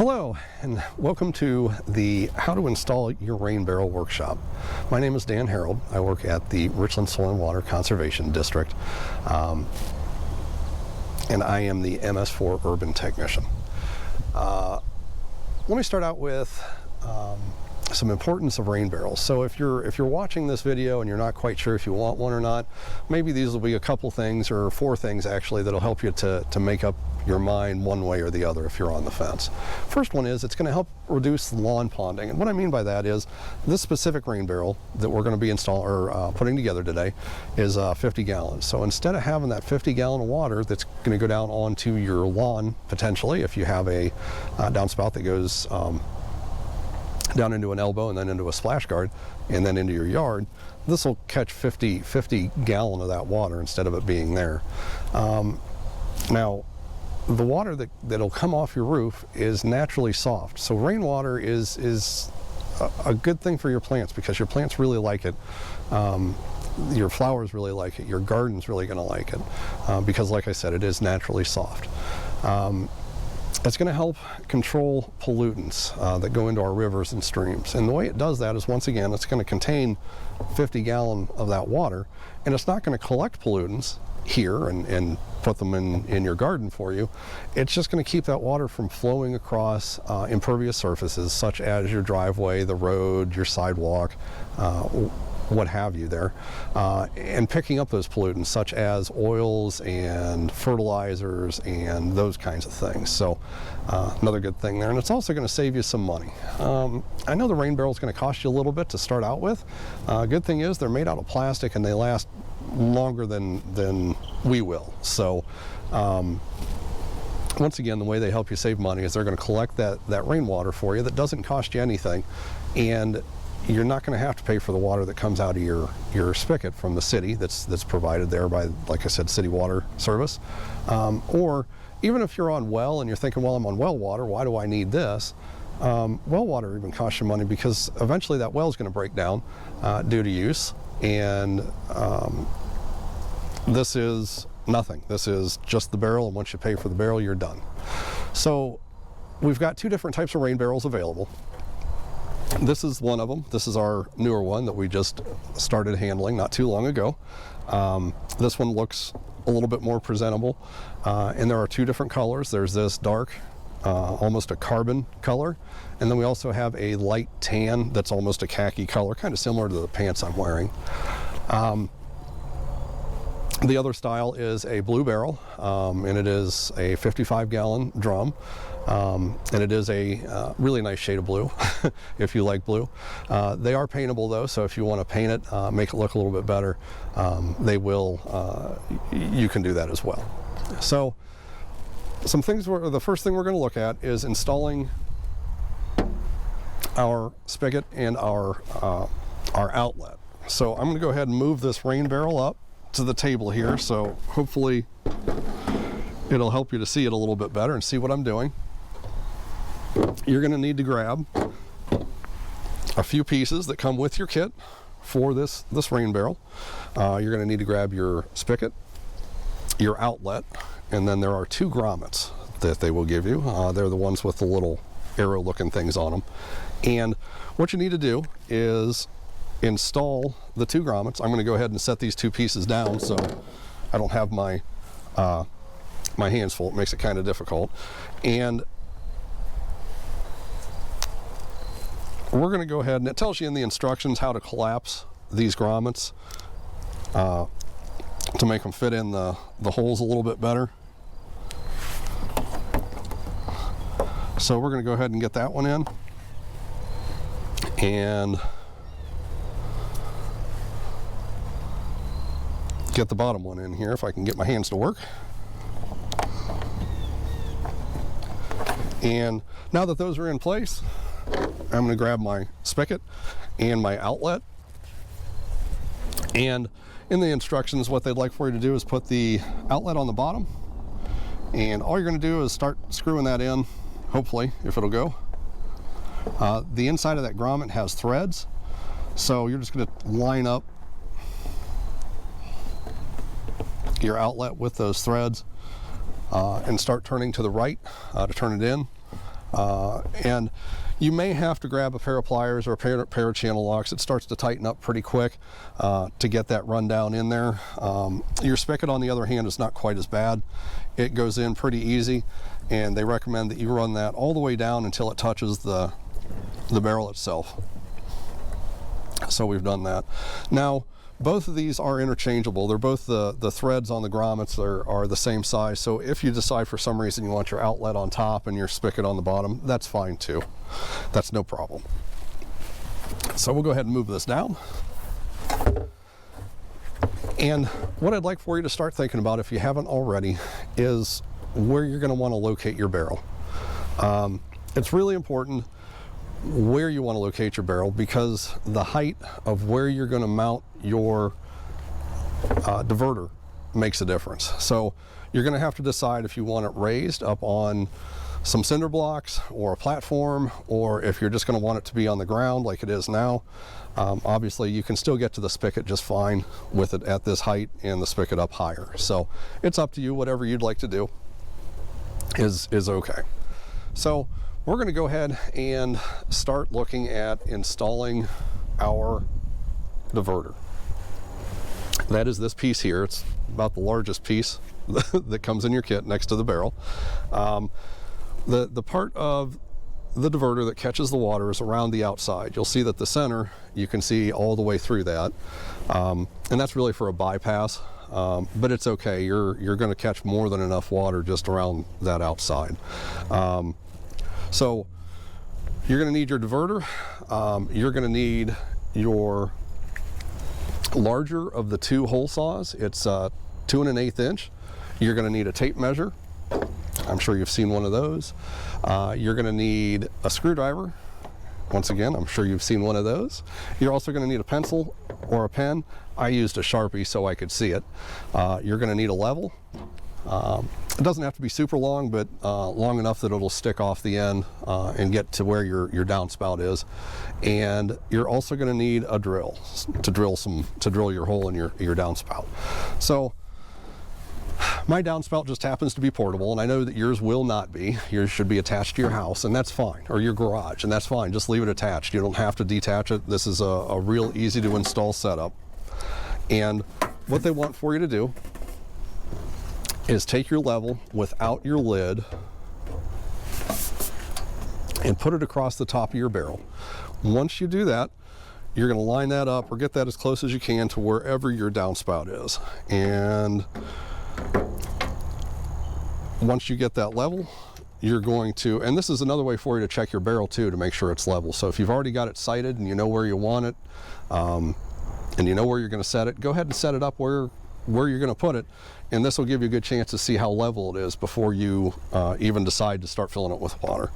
Hello and welcome to the How to Install Your Rain Barrel workshop. My name is Dan Herrold. I work at the Richland Soil and Water Conservation District and I am the MS4 Urban Technician. Let me start out with some importance of rain barrels. So if you're watching this video and you're not quite sure if you want one or not, maybe these will be a couple things or four things actually that'll help you to make up your mind one way or the other if you're on the fence. First one is it's going to help reduce lawn ponding, and what I mean by that is this specific rain barrel that we're going to be putting together today is 50 gallons. So instead of having that 50 gallon of water that's going to go down onto your lawn potentially, if you have a downspout that goes down into an elbow and then into a splash guard and then into your yard, this will catch 50 gallon of that water instead of it being there. Now the water that'll come off your roof is naturally soft, so rainwater is a good thing for your plants because your plants really like it. Your flowers really like it, your garden's really going to like it because, like I said, it is naturally soft. It's going to help control pollutants that go into our rivers and streams. And the way it does that is, once again, it's going to contain 50 gallon of that water, and it's not going to collect pollutants here and put them in your garden for you. It's just going to keep that water from flowing across impervious surfaces such as your driveway, the road, your sidewalk, what have you there, and picking up those pollutants such as oils and fertilizers and those kinds of things. So another good thing there, and it's also going to save you some money. I know the rain barrel is going to cost you a little bit to start out with. Good thing is they're made out of plastic and they last longer than we will. So once again, the way they help you save money is they're going to collect that rainwater for you that doesn't cost you anything, and you're not going to have to pay for the water that comes out of your spigot from the city that's provided there by, like I said, city water service. Or even if you're on well and you're thinking, well, I'm on well water, why do I need this? Well water even costs you money because eventually that well is going to break down due to use, and this is nothing. This is just the barrel, and once you pay for the barrel, you're done. So we've got two different types of rain barrels available. This is one of them. This is our newer one that we just started handling not too long ago. This one looks a little bit more presentable, and there are two different colors. There's this dark, almost a carbon color, and then we also have a light tan that's almost a khaki color, kind of similar to the pants I'm wearing. The other style is a blue barrel, and it is a 55 gallon drum. And it is a really nice shade of blue if you like blue. They are paintable though, so if you want to paint it, make it look a little bit better, they will, you can do that as well. So some things, the first thing we're going to look at is installing our spigot and our outlet. So I'm going to go ahead and move this rain barrel up to the table here, so hopefully it'll help you to see it a little bit better and see what I'm doing. You're going to need to grab a few pieces that come with your kit for this rain barrel. You're going to need to grab your spigot, your outlet, and then there are two grommets that they will give you. They're the ones with the little arrow looking things on them. And what you need to do is install the two grommets. I'm going to go ahead and set these two pieces down so I don't have my hands full. It makes it kind of difficult. And we're going to go ahead, and it tells you in the instructions how to collapse these grommets to make them fit in the holes a little bit better. So we're going to go ahead and get that one in, and get the bottom one in here if I can get my hands to work. And now that those are in place, I'm going to grab my spigot and my outlet, and in the instructions what they'd like for you to do is put the outlet on the bottom, and all you're going to do is start screwing that in, hopefully, if it'll go. The inside of that grommet has threads, so you're just going to line up your outlet with those threads and start turning to the right to turn it in. And you may have to grab a pair of pliers or a pair of channel locks. It starts to tighten up pretty quick to get that rundown in there. Your spigot, on the other hand, is not quite as bad. It goes in pretty easy, and they recommend that you run that all the way down until it touches the barrel itself. So we've done that. Now, both of these are interchangeable. They're both the threads on the grommets are the same size. So if you decide for some reason you want your outlet on top and your spigot on the bottom, that's fine too. That's no problem. So we'll go ahead and move this down. And what I'd like for you to start thinking about, if you haven't already, is where you're going to want to locate your barrel. It's really important where you want to locate your barrel, because the height of where you're going to mount your diverter makes a difference. So you're going to have to decide if you want it raised up on some cinder blocks or a platform, or if you're just going to want it to be on the ground like it is now. Obviously you can still get to the spigot just fine with it at this height and the spigot up higher. So it's up to you. Whatever you'd like to do is okay. So we're going to go ahead and start looking at installing our diverter. That is this piece here. It's about the largest piece that comes in your kit next to the barrel. The part of the diverter that catches the water is around the outside. You'll see that the center, you can see all the way through that. And that's really for a bypass, but it's okay. You're going to catch more than enough water just around that outside. So you're going to need your diverter. You're going to need your larger of the two hole saws. It's 2 1/8 inch. You're going to need a tape measure. I'm sure you've seen one of those. You're going to need a screwdriver. Once again, I'm sure you've seen one of those. You're also going to need a pencil or a pen. I used a Sharpie so I could see it. You're going to need a level. It doesn't have to be super long, but long enough that it'll stick off the end and get to where your downspout is. And you're also going to need a drill to drill your hole in your downspout. So my downspout just happens to be portable, and I know that yours will not be. Yours should be attached to your house, and that's fine, or your garage, and that's fine. Just leave it attached. You don't have to detach it. This is a real easy to install setup. And what they want for you to do is take your level without your lid and put it across the top of your barrel. Once you do that, you're going to line that up or get that as close as you can to wherever your downspout is. And once you get that level, you're going to, and this is another way for you to check your barrel too, to make sure it's level. So if you've already got it sighted and you know where you want it, and you know where you're going to set it, go ahead and set it up where you're going to put it, and this will give you a good chance to see how level it is before you even decide to start filling it with water.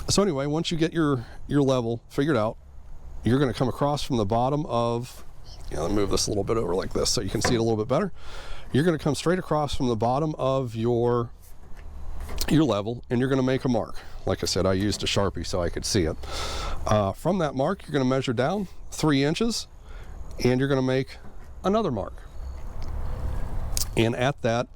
So anyway, once you get your level figured out, you're going to come across from the bottom of, let me move this a little bit over like this so you can see it a little bit better. You're going to come straight across from the bottom of your level, and you're going to make a mark. Like I said, I used a Sharpie so I could see it. From that mark, you're going to measure down 3 inches, and you're going to make another mark. And at that,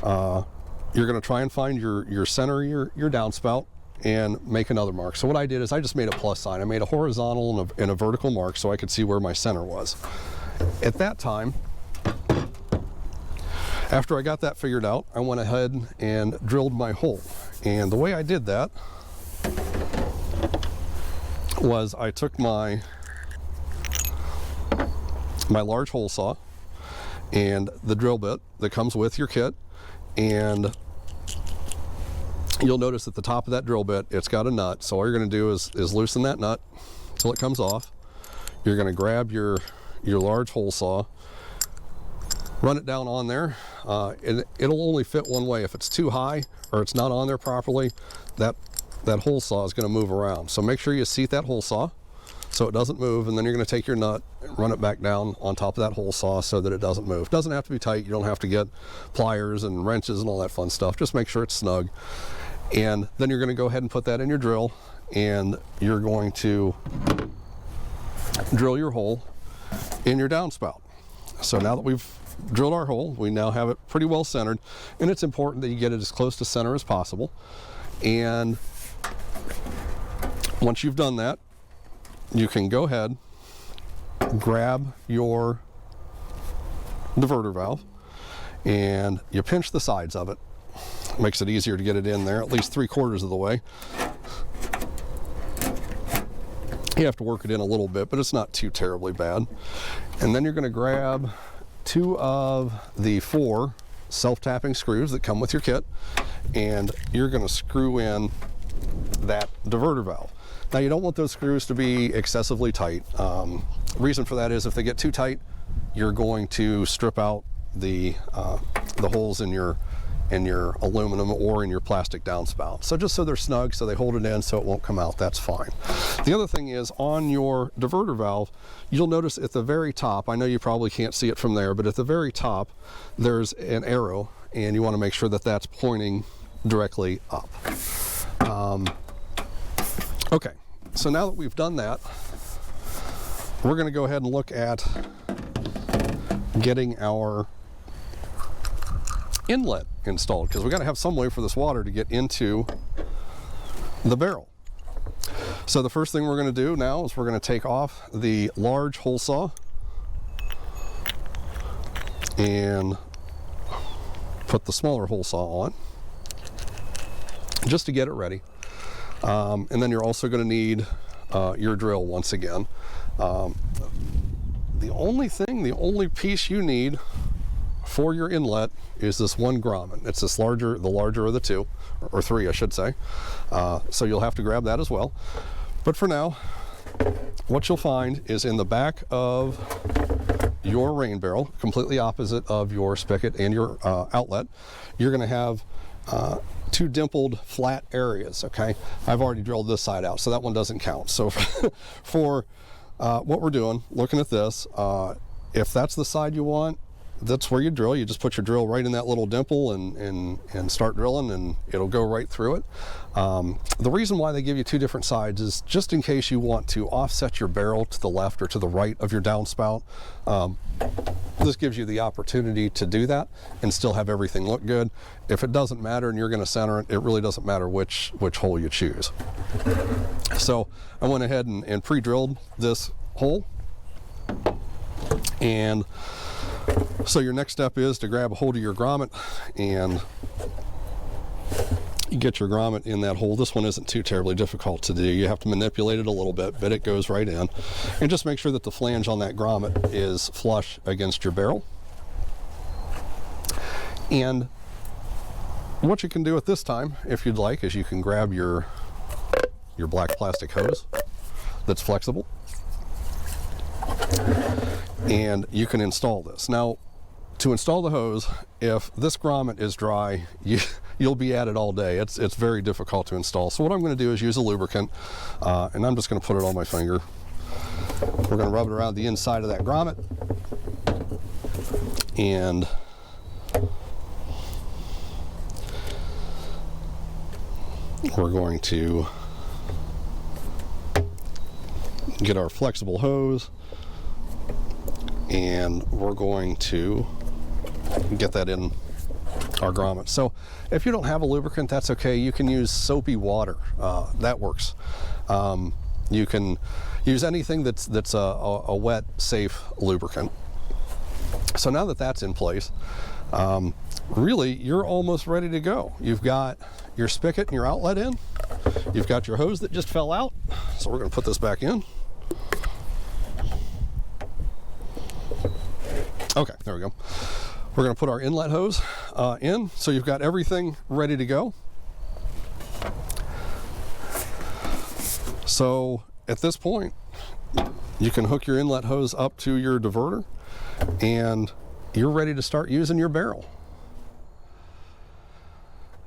you're going to try and find your center, your downspout, and make another mark. So what I did is I just made a plus sign. I made a horizontal and a vertical mark so I could see where my center was. At that time, after I got that figured out, I went ahead and drilled my hole. And the way I did that was I took my large hole saw and the drill bit that comes with your kit, and you'll notice at the top of that drill bit it's got a nut. So all you're going to do is loosen that nut until it comes off. You're going to grab your large hole saw, run it down on there, and it'll only fit one way. If it's too high or it's not on there properly, that hole saw is going to move around. So make sure you seat that hole saw so it doesn't move, and then you're going to take your nut and run it back down on top of that hole saw so that it doesn't move. It doesn't have to be tight. You don't have to get pliers and wrenches and all that fun stuff. Just make sure it's snug. And then you're going to go ahead and put that in your drill, and you're going to drill your hole in your downspout. So now that we've drilled our hole, we now have it pretty well centered, and it's important that you get it as close to center as possible. And once you've done that, you can go ahead, grab your diverter valve, and you pinch the sides of it. Makes it easier to get it in there, at least 3/4 of the way. You have to work it in a little bit, but it's not too terribly bad. And then you're going to grab 2 of the 4 self-tapping screws that come with your kit, and you're going to screw in that diverter valve. Now, you don't want those screws to be excessively tight. Reason for that is if they get too tight, you're going to strip out the holes in your aluminum or in your plastic downspout. So just so they're snug, so they hold it in so it won't come out, that's fine. The other thing is, on your diverter valve, you'll notice at the very top, I know you probably can't see it from there, but at the very top there's an arrow, and you want to make sure that that's pointing directly up. Okay, so now that we've done that, we're going to go ahead and look at getting our inlet installed, because we've got to have some way for this water to get into the barrel. So the first thing we're going to do now is we're going to take off the large hole saw and put the smaller hole saw on just to get it ready. And then you're also going to need your drill once again. The only piece you need for your inlet is this one grommet. It's the larger of the 2, or 3, I should say. So you'll have to grab that as well. But for now, what you'll find is in the back of your rain barrel, completely opposite of your spigot and your outlet, you're going to have 2 dimpled flat areas. Okay, I've already drilled this side out, so that one doesn't count. So for what we're doing, looking at this, if that's the side you want, that's where you drill. You just put your drill right in that little dimple and start drilling, and it'll go right through it. The reason why they give you 2 different sides is just in case you want to offset your barrel to the left or to the right of your downspout. This gives you the opportunity to do that and still have everything look good. If it doesn't matter and you're going to center it, it really doesn't matter which hole you choose. So I went ahead and pre-drilled this hole, and so your next step is to grab a hold of your grommet and you get your grommet in that hole. This one isn't too terribly difficult to do. You have to manipulate it a little bit, but it goes right in. And just make sure that the flange on that grommet is flush against your barrel. And what you can do at this time, if you'd like, is you can grab your black plastic hose that's flexible, and you can install this. Now, to install the hose, if this grommet is dry, you'll be at it all day. It's very difficult to install. So what I'm going to do is use a lubricant, and I'm just going to put it on my finger. We're going to rub it around the inside of that grommet, and we're going to get our flexible hose, and we're going to get that in our grommet. So if you don't have a lubricant, that's okay. You can use soapy water. That works. You can use anything that's a wet, safe lubricant. So now that that's in place, really you're almost ready to go. You've got your spigot and your outlet in. You've got your hose that just fell out. So we're going to put this back in. Okay, there we go. We're going to put our inlet hose in, so you've got everything ready to go. So at this point, you can hook your inlet hose up to your diverter, and you're ready to start using your barrel.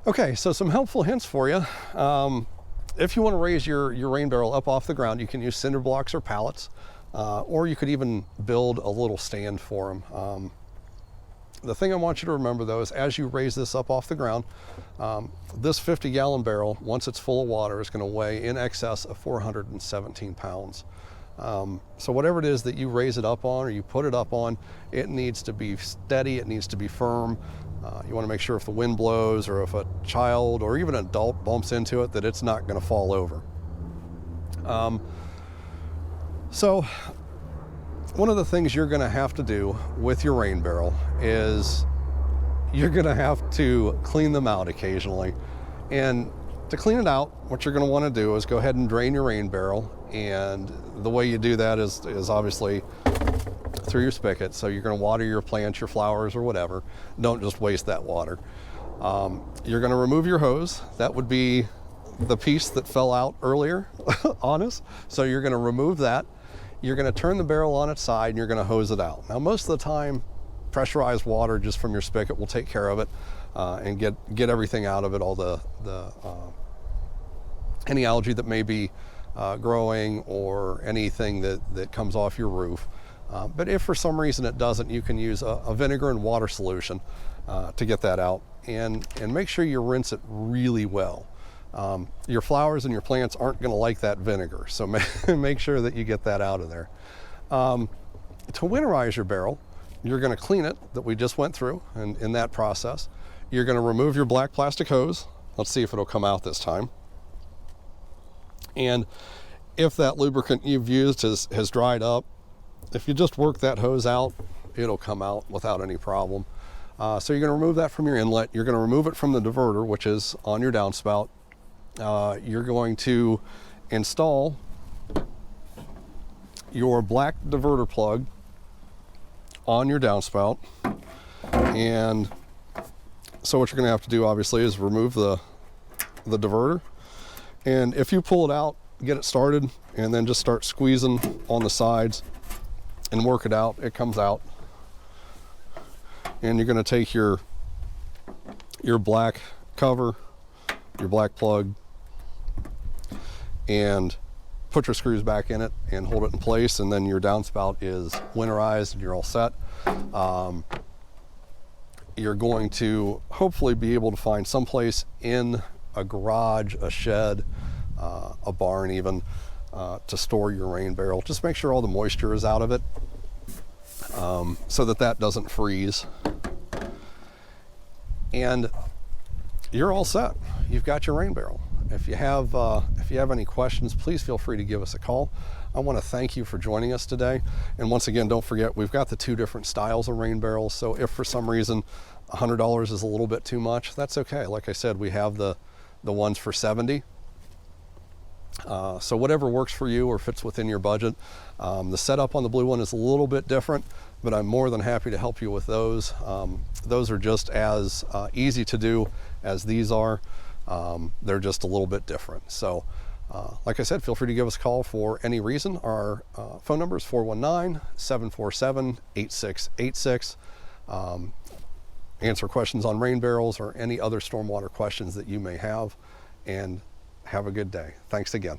Okay, so some helpful hints for you. If you want to raise your rain barrel up off the ground, you can use cinder blocks or pallets, or you could even build a little stand for them. The thing I want you to remember, though, is as you raise this up off the ground, this 50-gallon barrel, once it's full of water, is going to weigh in excess of 417 pounds. So whatever it is that you raise it up on or you put it up on, it needs to be steady, it needs to be firm. You want to make sure if the wind blows or if a child or even an adult bumps into it that it's not going to fall over. So one of the things you're going to have to do with your rain barrel is you're going to have to clean them out occasionally. And to clean it out, what you're going to want to do is go ahead and drain your rain barrel. And the way you do that is obviously through your spigot. So you're going to water your plants, your flowers, or whatever. Don't just waste that water. You're going to remove your hose. That would be the piece that fell out earlier on us. So you're going to remove that. You're going to turn the barrel on its side and you're going to hose it out. Now, most of the time, pressurized water just from your spigot will take care of it and get everything out of it, all the any algae that may be growing or anything that comes off your roof. But if for some reason it doesn't, you can use a vinegar and water solution to get that out, and make sure you rinse it really well. Your flowers and your plants aren't going to like that vinegar, so make sure that you get that out of there. To winterize your barrel, you're going to clean it, that we just went through, and in that process, you're going to remove your black plastic hose. Let's see if it'll come out this time. And if that lubricant you've used has dried up, if you just work that hose out, it'll come out without any problem. So you're going to remove that from your inlet. You're going to remove it from the diverter, which is on your downspout. You're going to install your black diverter plug on your downspout. And so what you're going to have to do, obviously, is remove the diverter. And if you pull it out, get it started, and then just start squeezing on the sides and work it out, it comes out. And you're going to take your black cover, your black plug, and put your screws back in it and hold it in place, and then your downspout is winterized and you're all set. You're going to hopefully be able to find someplace in a garage, a shed, a barn even, to store your rain barrel. Just make sure all the moisture is out of it, so that doesn't freeze. And you're all set. You've got your rain barrel. If you have any questions, please feel free to give us a call. I want to thank you for joining us today. And once again, don't forget, we've got the two different styles of rain barrels. So if for some reason $100 is a little bit too much, that's okay. Like I said, we have the ones for $70. So whatever works for you or fits within your budget. The setup on the blue one is a little bit different, but I'm more than happy to help you with those. Those are just as easy to do as these are. They're just a little bit different. So like I said, feel free to give us a call for any reason. Our phone number is 419-747-8686. Answer questions on rain barrels or any other stormwater questions that you may have. And have a good day. Thanks again.